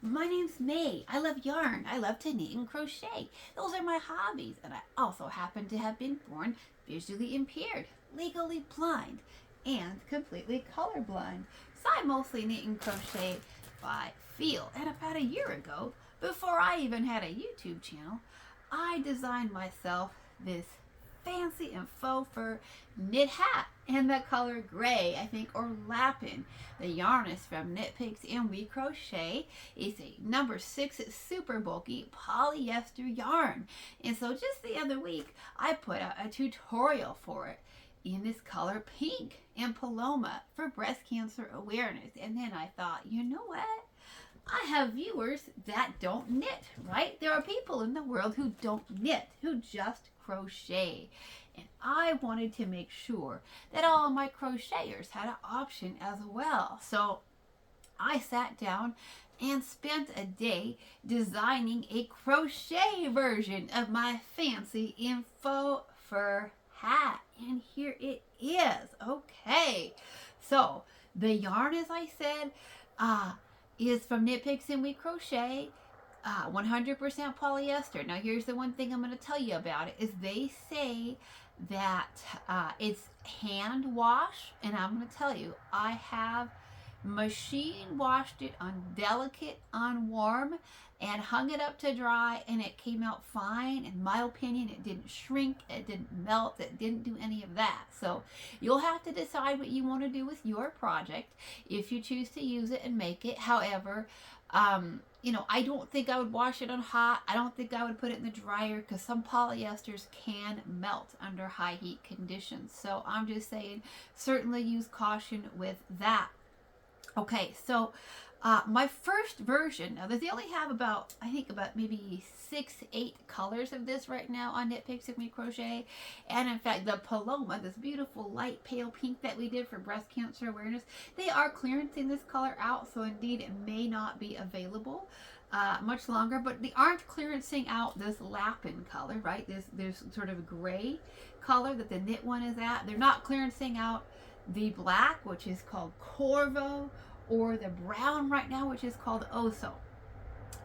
My name's May. I love yarn. I love to knit and crochet. Those are my hobbies. And I also happen to have been born visually impaired, legally blind, and completely colorblind. So I mostly knit and crochet by feel. And about a year ago, before I even had a YouTube channel, I designed myself this fancy and faux fur knit hat in the color gray, I think, or lapin. The yarn is from Nitpicks and We Crochet. It's a number 6, it's super bulky polyester yarn. And so just the other week, I put out a tutorial for it in this color pink and Paloma for breast cancer awareness. And then I thought, you know what? I have viewers that don't knit, right? There are people in the world who don't knit, who just crochet. And I wanted to make sure that all of my crocheters had an option as well. So I sat down and spent a day designing a crochet version of my fancy and faux fur hat. And here it is. Okay. So the yarn, as I said, is from Nitpicks and We Crochet, 100% polyester. Now here's the one thing I'm going to tell you about it is they say that it's hand wash, and I'm going to tell you, I have machine washed it on delicate, on warm, and hung it up to dry, and it came out fine. In my opinion, it didn't shrink, it didn't melt, it didn't do any of that. So you'll have to decide what you want to do with your project if you choose to use it and make it. However, I don't think I would wash it on hot. I don't think I would put it in the dryer because some polyesters can melt under high heat conditions. So I'm just saying, certainly use caution with that. Okay, so my first version, now they only have about maybe 6-8 colors of this right now on Nitpicks and We Crochet. And in fact, the Paloma, this beautiful light pale pink that we did for breast cancer awareness, they are clearancing this color out. So indeed, it may not be available much longer, but they aren't clearancing out this lapin color, right? There's sort of gray color that the knit one is at. They're not clearancing out the black, which is called Corvo, or the brown right now, which is called Oso.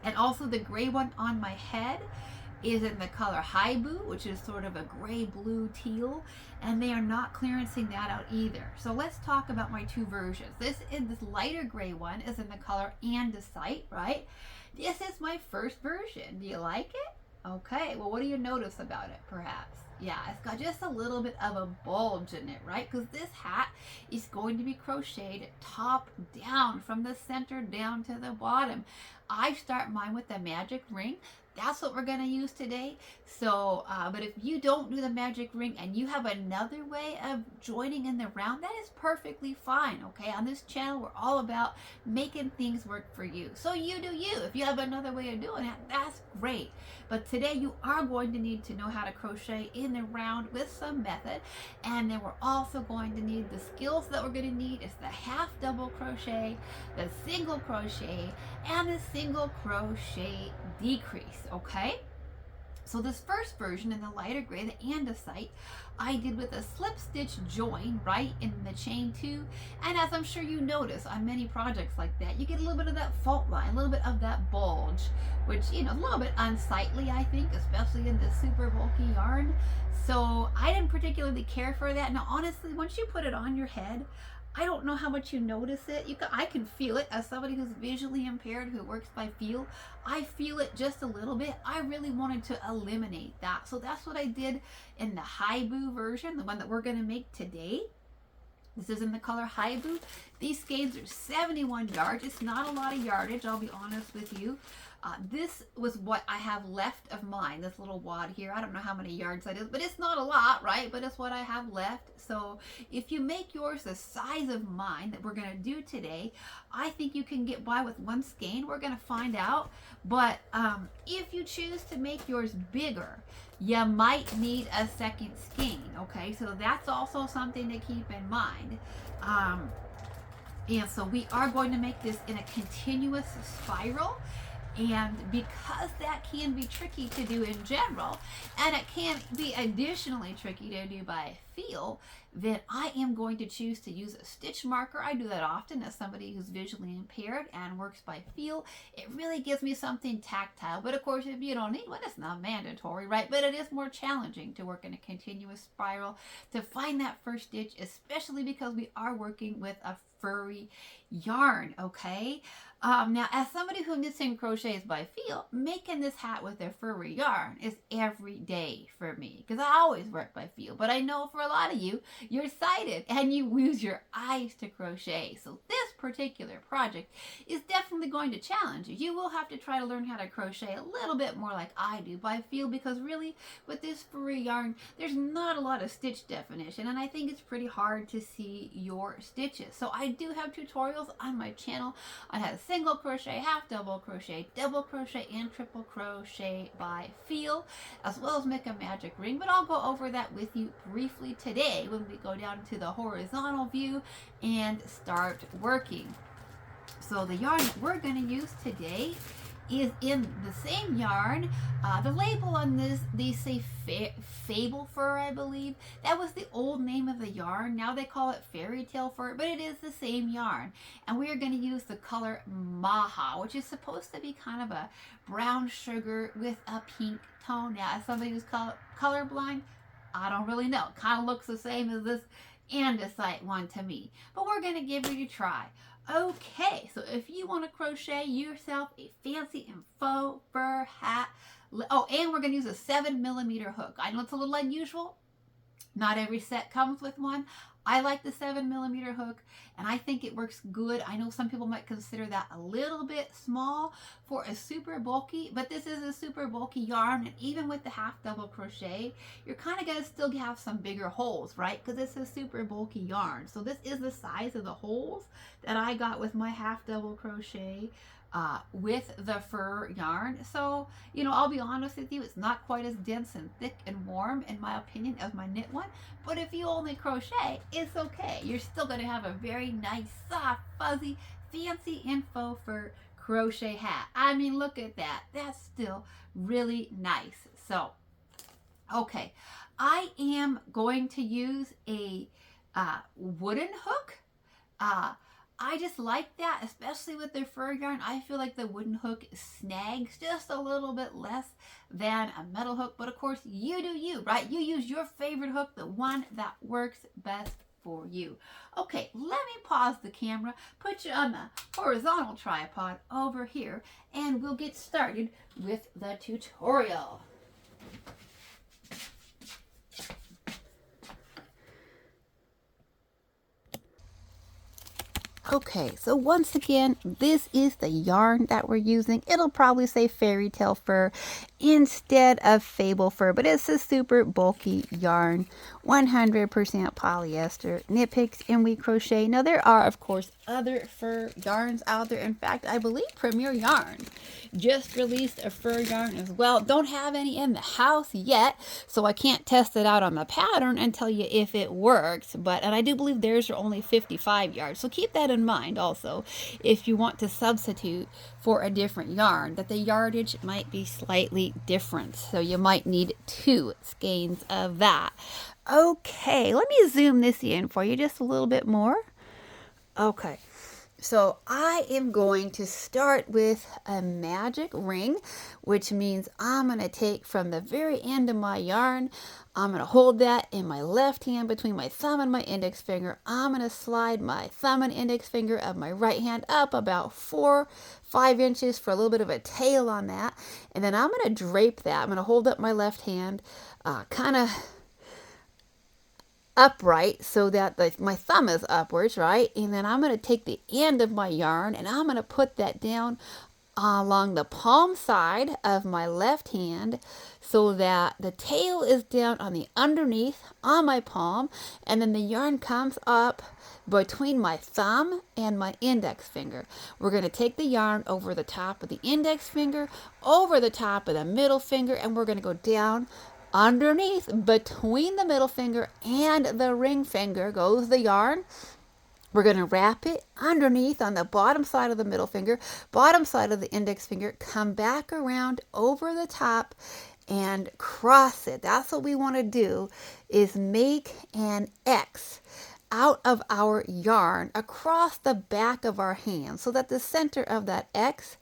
And also the gray one on my head is in the color Haibu, which is sort of a gray blue teal, and they are not clearancing that out either. So let's talk about my two versions. This lighter gray one is in the color Andesite, right? This is my first version. Do you like it? Okay, well, what do you notice about it, perhaps? Yeah, it's got just a little bit of a bulge in it, right? Because this hat is going to be crocheted top down, from the center down to the bottom. I start mine with the magic ring. That's what we're going to use today. So, but if you don't do the magic ring and you have another way of joining in the round, that is perfectly fine, okay? On this channel, we're all about making things work for you. So you do you. If you have another way of doing it, that's great. But today you are going to need to know how to crochet in the round with some method. And then we're also going to need the skills that we're going to need is the half double crochet, the single crochet, and the single crochet decrease. Okay, so this first version in the lighter gray, the andesite, I did with a slip stitch join right in the chain 2. And as I'm sure you notice on many projects like that, you get a little bit of that fault line, a little bit of that bulge, which, is a little bit unsightly, I think, especially in this super bulky yarn. So I didn't particularly care for that. Now, honestly, once you put it on your head, I don't know how much you notice it. I can feel it as somebody who's visually impaired who works by feel. I feel it just a little bit. I really wanted to eliminate that. So that's what I did in the Haibu version, the one that we're going to make today. This is in the color Haibu. These skeins are 71 yards. It's not a lot of yardage, I'll be honest with you. This was what I have left of mine, this little wad here. I don't know how many yards that is, but it's not a lot, right? But it's what I have left. So if you make yours the size of mine that we're going to do today, I think you can get by with one skein. We're going to find out. But if you choose to make yours bigger, you might need a second skein, okay? So that's also something to keep in mind. And so we are going to make this in a continuous spiral. And because that can be tricky to do in general, and it can be additionally tricky to do by feel, then I am going to choose to use a stitch marker. I do that often as somebody who's visually impaired and works by feel. It really gives me something tactile, but of course if you don't need one, it's not mandatory, right? But it is more challenging to work in a continuous spiral to find that first stitch, especially because we are working with a furry yarn, okay? Now, as somebody who knits and crochets by feel, making this hat with a furry yarn is every day for me because I always work by feel. But I know for a lot of you, you're sighted and you use your eyes to crochet. So this particular project is definitely going to challenge you. You will have to try to learn how to crochet a little bit more like I do by feel, because really with this furry yarn, there's not a lot of stitch definition, and I think it's pretty hard to see your stitches. So I do have tutorials on my channel on how to single crochet, half double crochet, double crochet, and triple crochet by feel, as well as make a magic ring. But I'll go over that with you briefly today when we go down to the horizontal view and start working. So the yarn that we're going to use today is in the same yarn. The label on these say Fable Fur, I believe. That was the old name of the yarn. Now they call it Fairytale Fur, but it is the same yarn. And we are going to use the color Maha, which is supposed to be kind of a brown sugar with a pink tone. Now, as somebody who's colorblind, I don't really know. It kind of looks the same as this andesite one to me. But we're going to give it a try. Okay, so if you want to crochet yourself a fancy and faux fur hat, oh, and we're going to use a 7mm hook. I know it's a little unusual. Not every set comes with one. I like the 7mm hook, and I think it works good. I know some people might consider that a little bit small for a super bulky, but this is a super bulky yarn, and even with the half double crochet, you're kind of going to still have some bigger holes, right? Because it's a super bulky yarn. So this is the size of the holes that I got with my half double crochet with the fur yarn. So, you know, I'll be honest with you, it's not quite as dense and thick and warm, in my opinion, as my knit one. But if you only crochet, it's okay. You're still going to have a very nice, soft, fuzzy, fancy, and faux fur crochet hat. I mean, look at that. That's still really nice. So, okay, I am going to use a wooden hook. I just like that, especially with the fur yarn. I feel like the wooden hook snags just a little bit less than a metal hook. But of course, you do you, right? You use your favorite hook, the one that works best for you. Okay, let me pause the camera, put you on the horizontal tripod over here, and we'll get started with the tutorial. Okay, so once again, this is the yarn that we're using. It'll probably say Fairytale Fur instead of Fable Fur, but it's a super bulky yarn, 100% polyester, nitpicks, and we crochet. Now, there are, of course, other fur yarns out there. In fact, I believe Premier Yarns just released a fur yarn as well. Don't have any in the house yet, so I can't test it out on the pattern and tell you if it works. And I do believe theirs are only 55 yards, so keep that in mind also if you want to substitute for a different yarn, that the yardage might be slightly different, so you might need 2 skeins of that. Okay, let me zoom this in for you just a little bit more. Okay, so I am going to start with a magic ring, which means I'm going to take from the very end of my yarn, I'm going to hold that in my left hand between my thumb and my index finger. I'm going to slide my thumb and index finger of my right hand up about 4-5 inches for a little bit of a tail on that. And then I'm going to drape that. I'm going to hold up my left hand kind of upright so that my thumb is upwards, right? And then I'm going to take the end of my yarn and I'm going to put that down along the palm side of my left hand so that the tail is down on the underneath on my palm, and then the yarn comes up between my thumb and my index finger. We're going to take the yarn over the top of the index finger, over the top of the middle finger, and we're going to go down underneath between the middle finger and the ring finger goes the yarn. We're going to wrap it underneath on the bottom side of the middle finger, bottom side of the index finger, come back around over the top and cross it. That's what we want to do, is make an X out of our yarn across the back of our hand so that the center of that X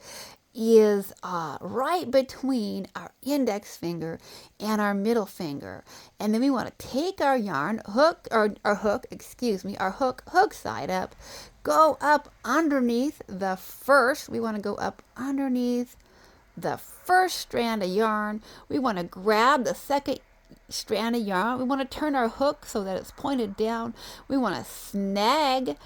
is right between our index finger and our middle finger. And then we want to take our yarn hook, or our hook, excuse me, our hook side up, go up underneath the first. We want to go up underneath the first strand of yarn. We want to grab the second strand of yarn. We want to turn our hook so that it's pointed down. We want to snag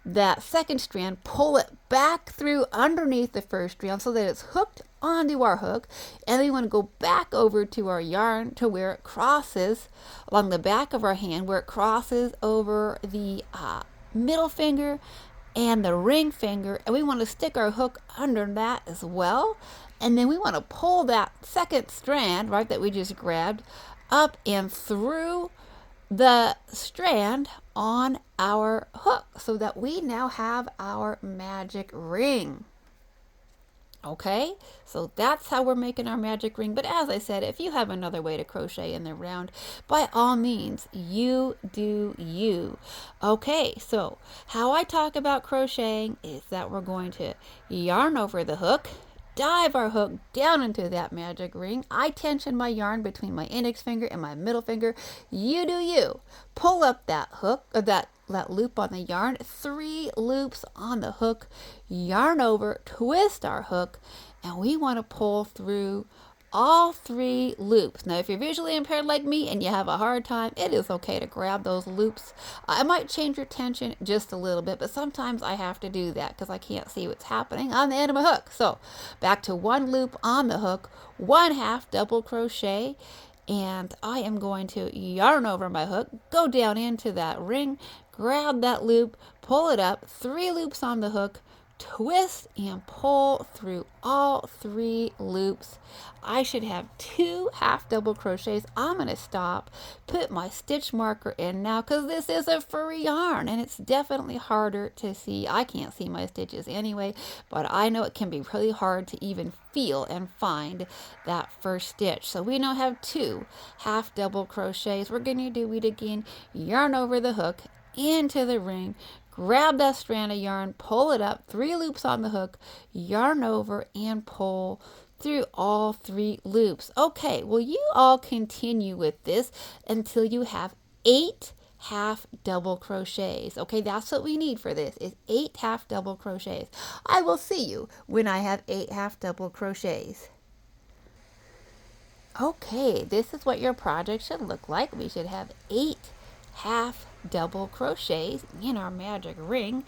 that second strand, pull it back through underneath the first strand so that it's hooked onto our hook, and then we want to go back over to our yarn to where it crosses along the back of our hand, where it crosses over the middle finger and the ring finger, and we want to stick our hook under that as well. And then we want to pull that second strand, right, that we just grabbed, up and through the strand on our hook so that we now have our magic ring. Okay, so that's how we're making our magic ring. But as I said, if you have another way to crochet in the round, by all means, you do you. Okay, so how I talk about crocheting is that we're going to yarn over the hook, dive our hook down into that magic ring. I tension my yarn between my index finger and my middle finger. You do you. Pull up that hook, or that loop on the yarn, 3 loops on the hook, yarn over, twist our hook, and we want to pull through all 3 loops. Now, if you're visually impaired like me and you have a hard time, it is okay to grab those loops. I might change your tension just a little bit, but sometimes I have to do that because I can't see what's happening on the end of my hook. So back to 1 loop on the hook, 1/2 double crochet, and I am going to yarn over my hook, go down into that ring, grab that loop, pull it up, 3 loops on the hook, twist and pull through all 3 loops. I should have 2 half double crochets. I'm going to stop, put my stitch marker in now because this is a furry yarn and it's definitely harder to see. I can't see my stitches anyway, but I know it can be really hard to even feel and find that first stitch. So we now have 2 half double crochets. We're going to do it again. Yarn over the hook into the ring, grab that strand of yarn, pull it up, 3 loops on the hook, yarn over and pull through all 3 loops. Okay, well, you all continue with this until you have 8 half double crochets. Okay, that's what we need for this, is 8 half double crochets. I will see you when I have 8 half double crochets. Okay, this is what your project should look like. We should have 8 half double crochets in our magic ring,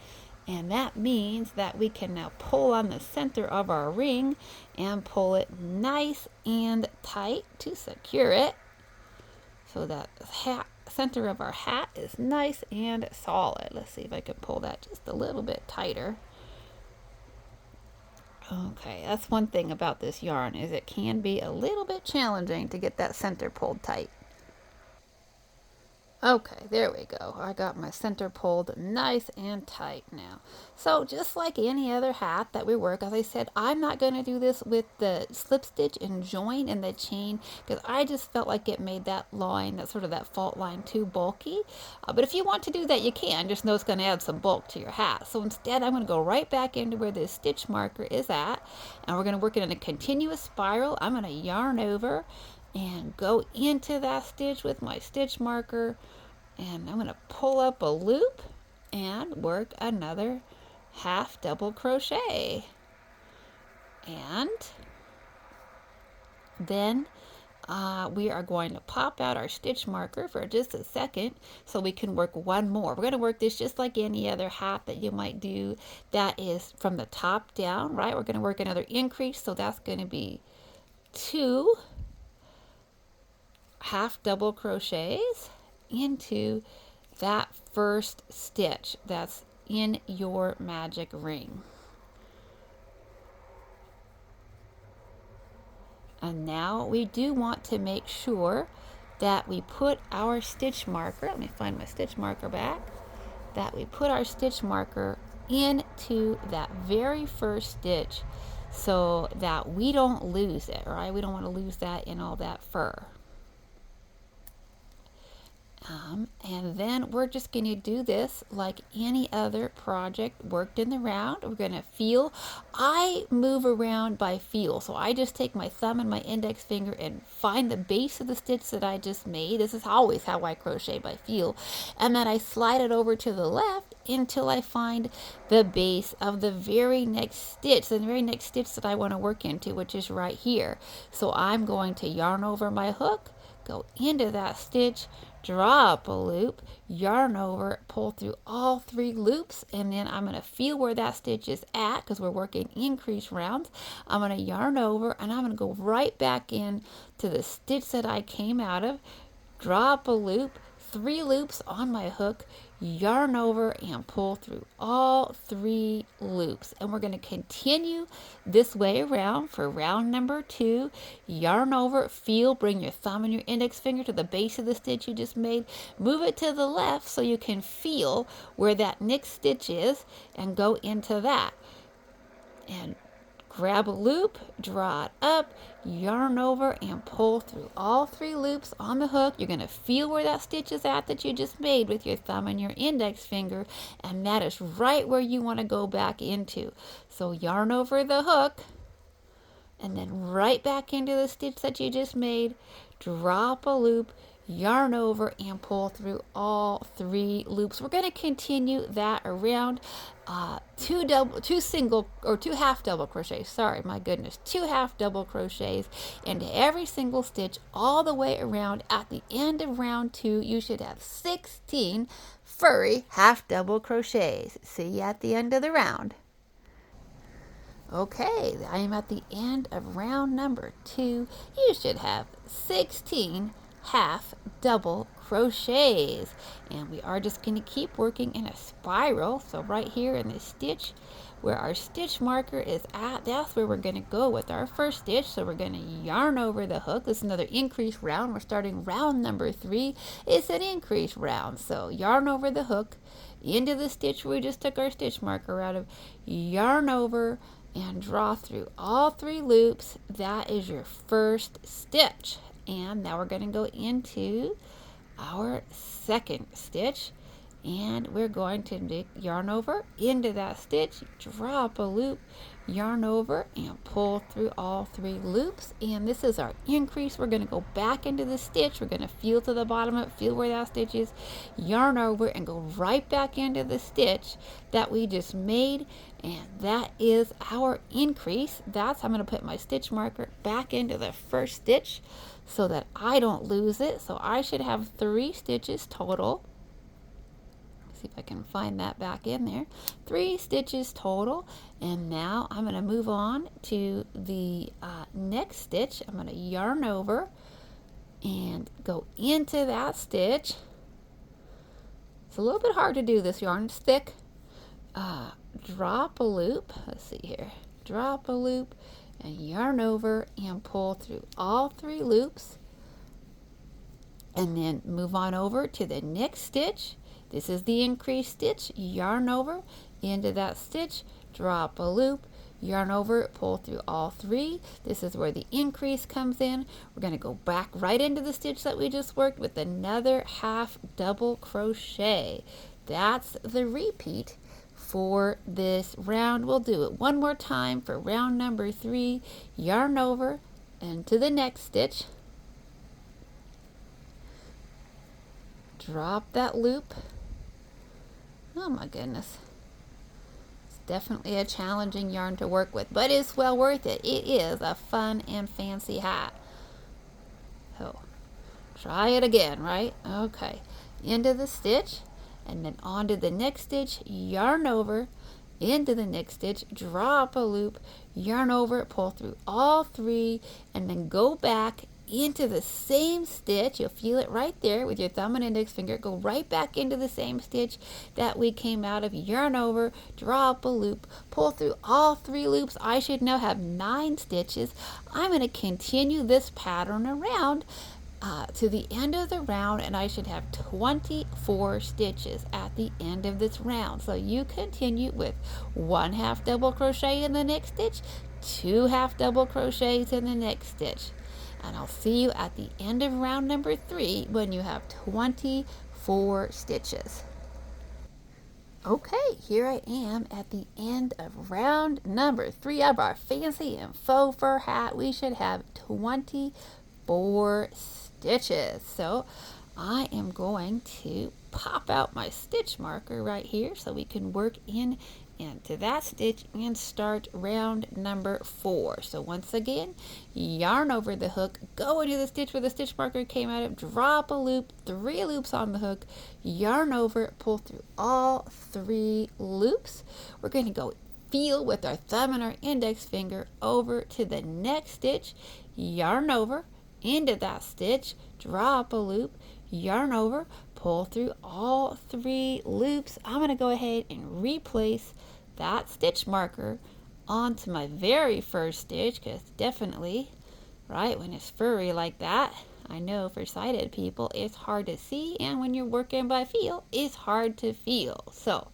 and that means that we can now pull on the center of our ring and pull it nice and tight to secure it so that the center of our hat is nice and solid. Let's see if I can pull that just a little bit tighter. Okay, that's one thing about this yarn, is it can be a little bit challenging to get that center pulled tight. Okay, there we go. I got my center pulled nice and tight now. So just like any other hat that we work, as I said, I'm not going to do this with the slip stitch and join in the chain because I just felt like it made that line, that sort of that fault line, too bulky. But if you want to do that, you can. Just know it's going to add some bulk to your hat. So instead, I'm going to go right back into where this stitch marker is at, and we're going to work it in a continuous spiral. I'm going to yarn over and go into that stitch with my stitch marker, and I'm going to pull up a loop and work another half double crochet, and then we are going to pop out our stitch marker for just a second so we can work one more. We're going to work this just like any other hat that you might do that is from the top down, right? We're going to work another increase, so that's going to be 2 half double crochets into that first stitch that's in your magic ring. And now we do want to make sure that we put our stitch marker, let me find my stitch marker back, that we put our stitch marker into that very first stitch so that we don't lose it, right? We don't want to lose that in all that fur. And then we're just going to do this like any other project worked in the round. We're going to feel. I move around by feel. So I just take my thumb and my index finger and find the base of the stitch that I just made. This is always how I crochet, by feel. And then I slide it over to the left until I find the base of the very next stitch, the very next stitch that I want to work into, which is right here. So I'm going to yarn over my hook, go into that stitch, draw up a loop, yarn over, pull through all 3 loops, and then I'm going to feel where that stitch is at because we're working increase rounds. I'm going to yarn over and I'm going to go right back in to the stitch that I came out of, draw up a loop, 3 loops on my hook, yarn over and pull through all 3 loops. And we're going to continue this way around for round number 2. Yarn over, feel, bring your thumb and your index finger to the base of the stitch you just made. Move it to the left so you can feel where that next stitch is and go into that. And grab a loop, draw it up, yarn over, and pull through all 3 loops on the hook. You're going to feel where that stitch is at that you just made with your thumb and your index finger, and that is right where you want to go back into. So yarn over the hook, and then right back into the stitch that you just made, drop a loop, yarn over, and pull through all 3 loops. We're going to continue that around 2 half double crochets. Sorry, my goodness, 2 half double crochets into every single stitch all the way around. At the end of round 2, you should have 16 furry half double crochets. See you at the end of the round. Okay, I am at the end of round number 2. You should have 16 half double crochets, and we are just going to keep working in a spiral. So right here in this stitch where our stitch marker is at, that's where we're going to go with our first stitch. So we're going to yarn over the hook. This is another increase round. We're starting round number 3. It's an increase round. So yarn over the hook into the stitch where we just took our stitch marker out of, yarn over and draw through all 3 loops. That is your first stitch. And now we're going to go into our second stitch, and we're going to yarn over into that stitch, drop a loop, yarn over, and pull through all 3 loops. And this is our increase. We're going to go back into the stitch. We're going to feel to the bottom of it, feel where that stitch is, yarn over, and go right back into the stitch that we just made. And that is our increase. I'm going to put my stitch marker back into the first stitch so that I don't lose it. So I should have 3 stitches total. See if I can find that back in there. 3 stitches total. And now I'm going to move on to the next stitch. I'm going to yarn over and go into that stitch. It's a little bit hard to do this yarn. It's thick. Drop a loop. Let's see here. Drop a loop and yarn over and pull through all 3 loops, and then move on over to the next stitch. This is the increased stitch. Yarn over into that stitch, drop a loop, yarn over, pull through all 3. This is where the increase comes in. We're going to go back right into the stitch that we just worked with another half double crochet. That's the repeat for this round. We'll do it one more time for round number 3. Yarn over into the next stitch, drop that loop. Oh my goodness, it's definitely a challenging yarn to work with, but it's well worth it. It is a fun and fancy hat. So try it again, right? Okay, into the stitch, and then onto the next stitch, yarn over, into the next stitch, drop a loop, yarn over, pull through all 3, and then go back into the same stitch. You'll feel it right there with your thumb and index finger. Go right back into the same stitch that we came out of. Yarn over, drop a loop, pull through all 3 loops. I should now have 9 stitches. I'm going to continue this pattern around to the end of the round, and I should have 24 stitches at the end of this round. So you continue with 1 half double crochet in the next stitch, 2 half double crochets in the next stitch, and I'll see you at the end of round number 3 when you have 24 stitches. Okay, here I am at the end of round number 3 of our fancy and faux fur hat. We should have 24 stitches. So I am going to pop out my stitch marker right here so we can work into that stitch and start round number 4. So once again, yarn over the hook, go into the stitch where the stitch marker came out of, drop a loop, 3 loops on the hook, yarn over, pull through all 3 loops. We're going to go feel with our thumb and our index finger over to the next stitch, yarn over into that stitch, drop a loop, yarn over, pull through all 3 loops. I'm going to go ahead and replace that stitch marker onto my very first stitch, because definitely, right, when it's furry like that, I know for sighted people it's hard to see, and when you're working by feel, it's hard to feel. So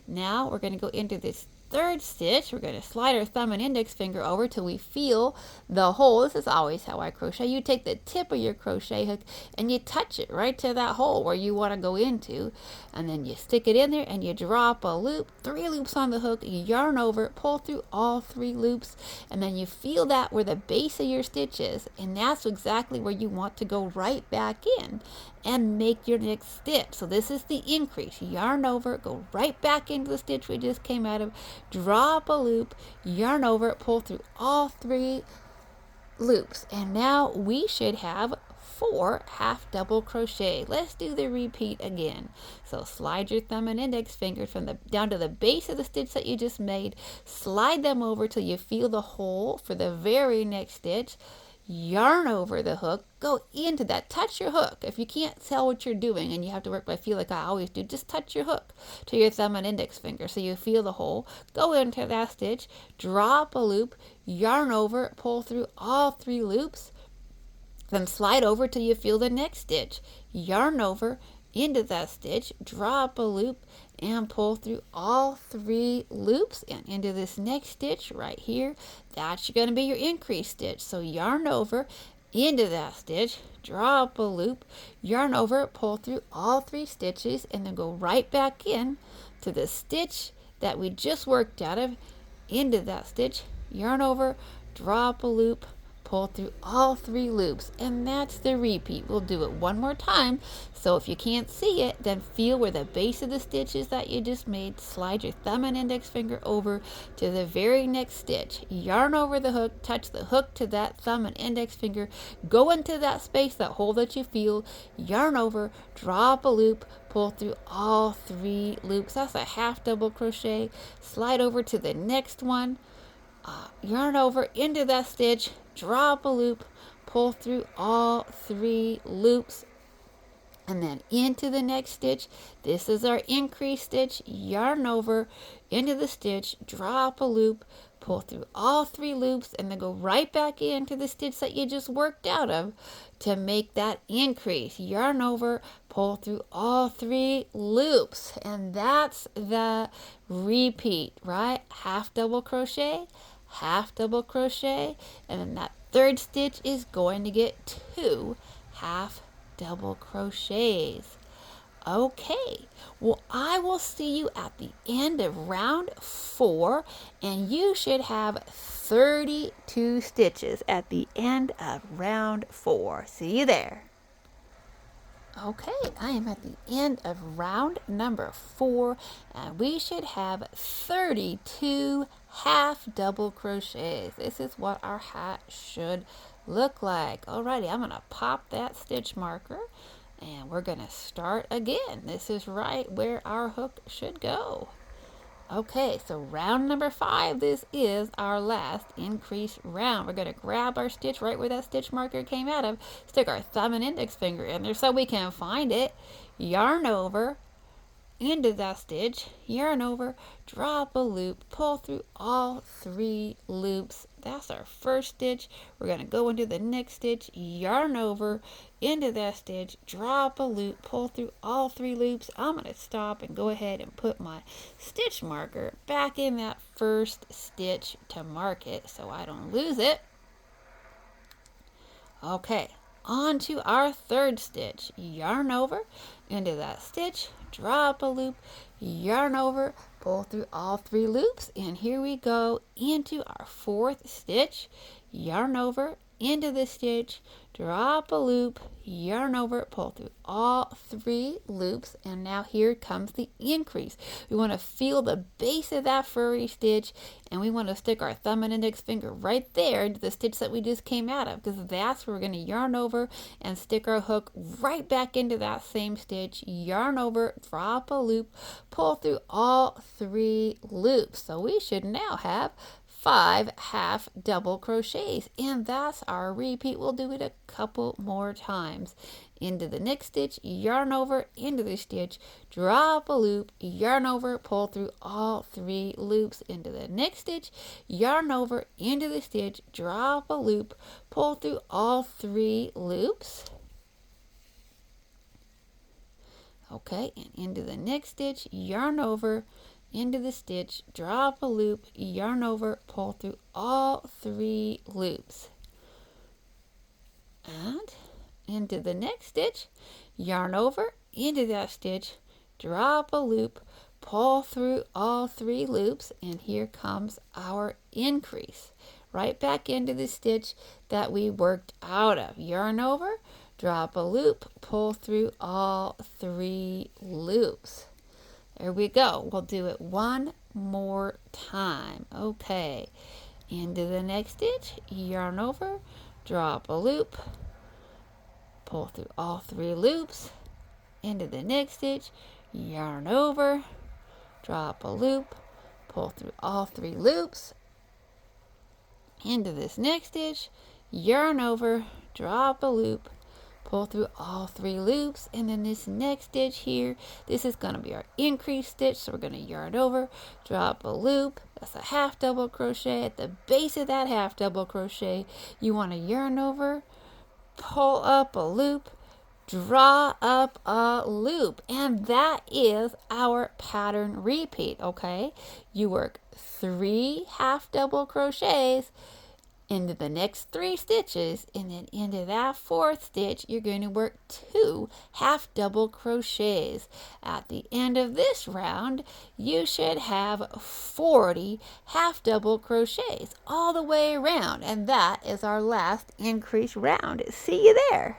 now we're going to go into this third stitch. We're going to slide our thumb and index finger over till we feel the hole. This is always how I crochet. You take the tip of your crochet hook and you touch it right to that hole where you want to go into, and then you stick it in there and you drop a loop, 3 loops on the hook, you yarn over, pull through all 3 loops, and then you feel that where the base of your stitch is, and that's exactly where you want to go right back in and make your next stitch. So this is the increase. Yarn over, go right back into the stitch we just came out of, drop a loop, yarn over, pull through all 3 loops, and now we should have 4 half double crochet. Let's do the repeat again. So slide your thumb and index finger from down to the base of the stitch that you just made, slide them over till you feel the hole for the very next stitch, yarn over the hook, go into that, touch your hook. If you can't tell what you're doing and you have to work by feel like I always do, just touch your hook to your thumb and index finger so you feel the hole, go into that stitch, drop a loop, yarn over, pull through all 3 loops, then slide over till you feel the next stitch, yarn over into that stitch, drop a loop, and pull through all 3 loops and into this next stitch right here. That's going to be your increase stitch. So yarn over into that stitch, drop a loop, yarn over, pull through all 3 stitches, and then go right back in to the stitch that we just worked out of, into that stitch, yarn over, drop a loop, pull through all 3 loops, and that's the repeat. We'll do it one more time. So if you can't see it, then feel where the base of the stitch is that you just made, slide your thumb and index finger over to the very next stitch, yarn over the hook, touch the hook to that thumb and index finger, go into that space, that hole that you feel, yarn over, drop a loop, pull through all 3 loops. That's a half double crochet. Slide over to the next one, yarn over into that stitch, drop a loop, pull through all 3 loops, and then into the next stitch. This is our increase stitch, yarn over into the stitch, drop a loop, pull through all 3 loops, and then go right back into the stitch that you just worked out of to make that increase. Yarn over, pull through all 3 loops, and that's the repeat, right? Half double crochet, half double crochet, and then that third stitch is going to get 2 half double crochets. Okay, well, I will see you at the end of round 4, and you should have 32 stitches at the end of round 4. See you there. Okay, I am at the end of round number 4, and we should have 32 half double crochets. This is what our hat should look like. Alrighty, I'm going to pop that stitch marker, and we're going to start again. This is right where our hook should go. Okay, so round number 5, this is our last increase round. We're going to grab our stitch right where that stitch marker came out of, stick our thumb and index finger in there so we can find it, yarn over, into that stitch, yarn over, drop a loop, pull through all 3 loops. That's our first stitch. We're going to go into the next stitch, yarn over, into that stitch, drop a loop, pull through all 3 loops. I'm going to stop and go ahead and put my stitch marker back in that first stitch to mark it so I don't lose it. Okay, on to our third stitch. Yarn over into that stitch, drop a loop, yarn over, pull through all 3 loops, and here we go into our fourth stitch. Yarn over into the stitch, drop a loop, yarn over, pull through all 3 loops, and now here comes the increase. We want to feel the base of that furry stitch, and we want to stick our thumb and index finger right there into the stitch that we just came out of, because that's where we're going to yarn over and stick our hook right back into that same stitch, yarn over, drop a loop, pull through all 3 loops. So we should now have 5 half double crochets, and that's our repeat. We'll do it a couple more times. Into the next stitch, yarn over, into the stitch, drop a loop, yarn over, pull through all 3 loops, into the next stitch, yarn over, into the stitch, drop a loop, pull through all 3 loops. Okay, and into the next stitch, yarn over, into the stitch, drop a loop, yarn over, pull through all 3 loops. And into the next stitch, yarn over, into that stitch, drop a loop, pull through all 3 loops, and here comes our increase. Right back into the stitch that we worked out of. Yarn over, drop a loop, pull through all 3 loops. There we go. We'll do it one more time. Okay. Into the next stitch, yarn over, drop a loop, pull through all 3 loops. Into the next stitch, yarn over, drop a loop, pull through all 3 loops. Into this next stitch, yarn over, drop a loop, pull through all 3 loops, and then this next stitch here, this is going to be our increase stitch, so we're going to yarn over, drop a loop. That's a half double crochet. At the base of that half double crochet, you want to yarn over, pull up a loop, draw up a loop, and that is our pattern repeat. Okay, you work 3 half double crochets into the next 3 stitches, and then into that 4th stitch you're going to work 2 half double crochets. At the end of this round you should have 40 half double crochets all the way around, and that is our last increase round. See you there.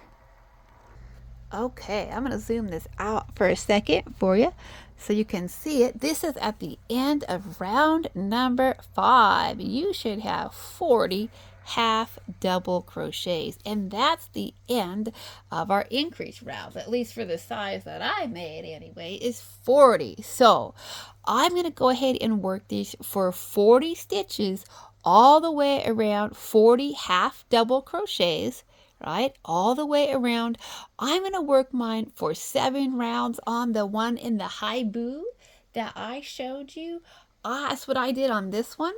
Okay, I'm going to zoom this out for a second for you so you can see it. This is at the end of round number 5. You should have 40 half double crochets, and that's the end of our increase rounds, at least for the size that I made anyway, is 40. So I'm going to go ahead and work these for 40 stitches all the way around, 40 half double crochets, right, all the way around. I'm going to work mine for 7 rounds on the one in the high boo that I showed you. That's what I did on this one,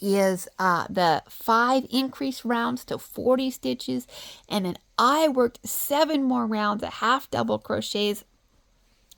is the 5 increase rounds to 40 stitches, and then I worked 7 more rounds of half double crochets.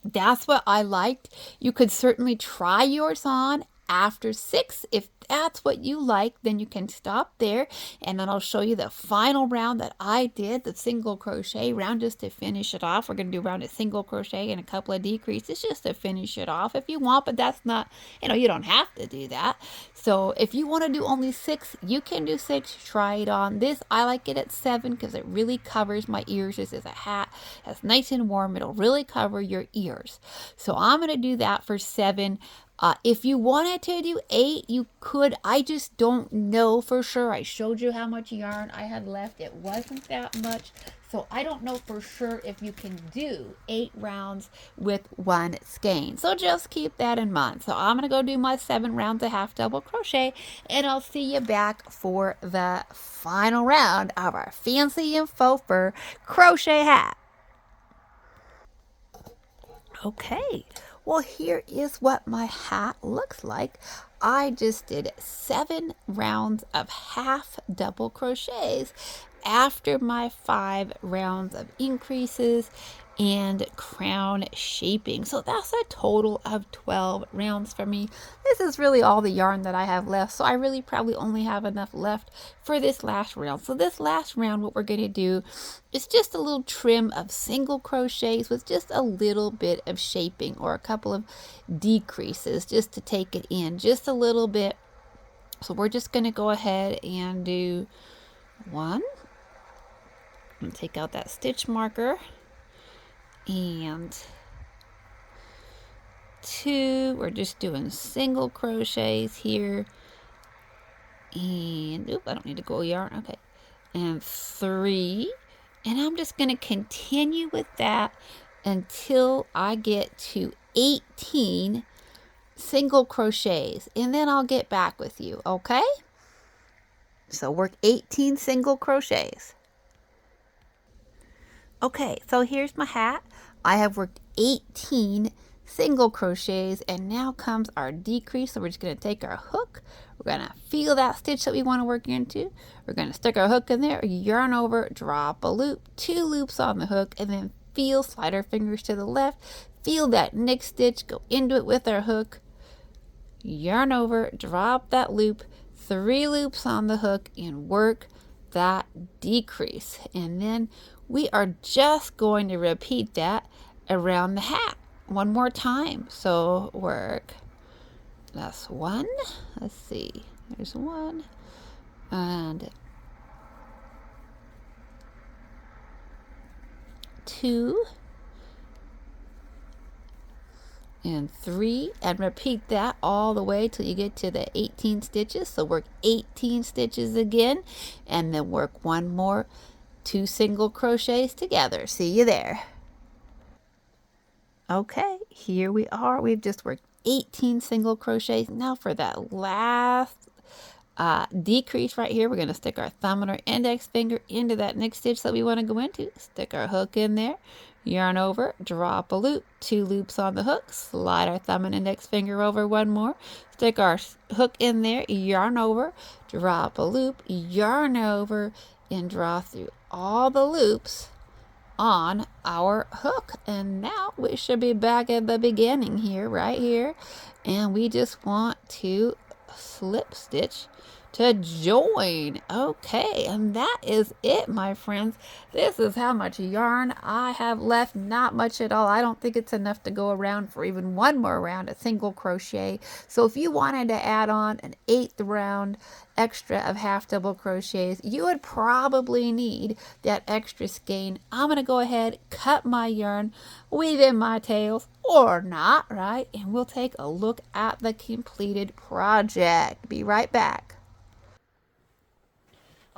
That's what I liked. You could certainly try yours on after 6. If that's what you like, then you can stop there, and then I'll show you the final round that I did, the single crochet round, just to finish it off. We're going to do around a single crochet and a couple of decreases just to finish it off if you want, but that's not, you don't have to do that. So if you want to do only 6, you can do 6. Try it on. This, I like it at 7 because it really covers my ears. This is a hat that's nice and warm. It'll really cover your ears. So I'm going to do that for 7. If you wanted to do 8, you could. I just don't know for sure. I showed you how much yarn I had left. It wasn't that much. So I don't know for sure if you can do 8 rounds with 1 skein. So just keep that in mind. So I'm going to go do my 7 rounds of half double crochet, and I'll see you back for the final round of our fancy and faux fur crochet hat. Okay, well, here is what my hat looks like. I just did 7 rounds of half double crochets after my 5 rounds of increases and crown shaping. So that's a total of 12 rounds for me. This is really all the yarn that I have left. So I really probably only have enough left for this last round. So this last round, what we're going to do is just a little trim of single crochets with just a little bit of shaping or a couple of decreases just to take it in just a little bit. So we're just going to go ahead and do 1 and take out that stitch marker, and 2, we're just doing single crochets here, and I don't need to go yarn, okay, and 3, and I'm just going to continue with that until I get to 18 single crochets, and then I'll get back with you, okay? So work 18 single crochets. Okay, so here's my hat. I have worked 18 single crochets, and now comes our decrease. So we're just going to take our hook. We're going to feel that stitch that we want to work into. We're going to stick our hook in there, yarn over, drop a loop, 2 loops on the hook, and then feel, slide our fingers to the left, feel that next stitch, go into it with our hook, yarn over, drop that loop, 3 loops on the hook, and work that decrease. And then we are just going to repeat that around the hat one more time. So work, that's 1, let's see, there's 1, and 2, and 3, and repeat that all the way till you get to the 18 stitches. So work 18 stitches again, and then work 1 more, 2 single crochets together. See you there. Okay, here we are. We've just worked 18 single crochets. Now for that last decrease right here, we're going to stick our thumb and our index finger into that next stitch that we want to go into. Stick our hook in there, yarn over, drop a loop, 2 loops on the hook, slide our thumb and index finger over 1 more, stick our hook in there, yarn over, drop a loop, yarn over, and draw through all the loops on our hook. And now we should be back at the beginning here, right here, and we just want to slip stitch to join. Okay, and that is it, my friends. This is how much yarn I have left. Not much at all. I don't think it's enough to go around for even 1 more round of single crochet. So if you wanted to add on an 8th round extra of half double crochets, you would probably need that extra skein. I'm going to go ahead, cut my yarn, weave in my tails, or not, right? And we'll take a look at the completed project. Be right back.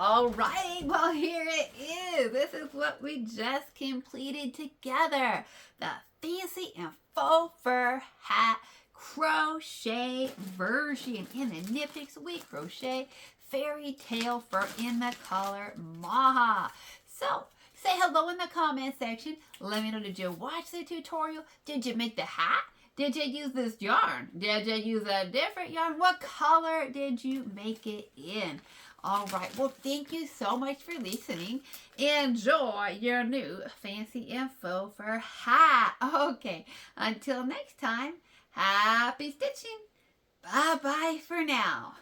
All right, well, here it is. This is what we just completed together. The fancy and faux fur hat crochet version. In the nitpicks, we crochet Fairytale fur in the color Maha. So, say hello in the comment section. Let me know, did you watch the tutorial? Did you make the hat? Did you use this yarn? Did you use a different yarn? What color did you make it in? All right, well, thank you so much for listening. Enjoy your new fancy and faux fur hat. Okay, until next time, happy stitching. Bye-bye for now.